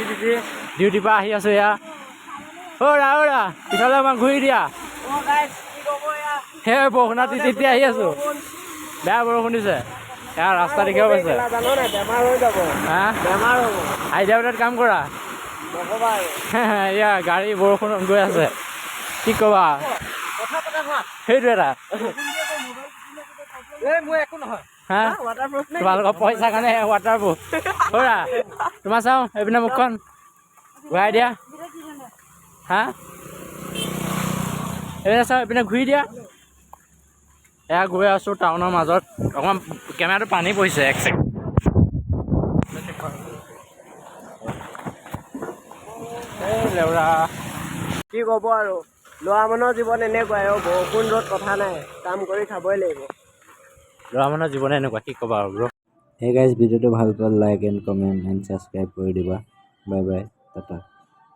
তিতি ডিউটিৰ পৰা আহি আছোঁ এয়া অ'ৰা পিছলৈ আমাক ঘূৰি দিয়া সেই বৰষুণত তিতি আহি আছোঁ বেয়া বৰষুণ দিছে এয়া ৰাস্তা দেখিব পাইছে হা আইডিয়া কাম কৰা এয়া গাড়ী বৰষুণত গৈ আছে কি ক'বা সেইটো এটা হা তোমালোকৰ পইচা কাৰণে ৱাটাৰপ্ৰুফ অ'ৰা তোমাৰ চাওঁ এইপিনে মুখখন ঘূৰাই দিয়া হা এইপিনে চাওঁ এইপিনে ঘূৰি দিয়া এয়া গৈ আছোঁ টাউনৰ মাজত অকণমান কেমেৰাটো পানী পৰিছে এক ছেকেণ্ড এই লেউৰা কি ক'ব আৰু ল'ৰা মানুহৰ জীৱন এনেকুৱাই বৰষুণ ৰ'দ কথা নাই কাম কৰি খাবই লাগিব ল'ৰা মানুহৰ জীৱনে এনেকুৱা কি ক'বা আৰু ব্ৰ Hey guys, ভিডিঅ'টো ভাল পালে like and comment and subscribe কৰি দিবা বাই বাই টাটা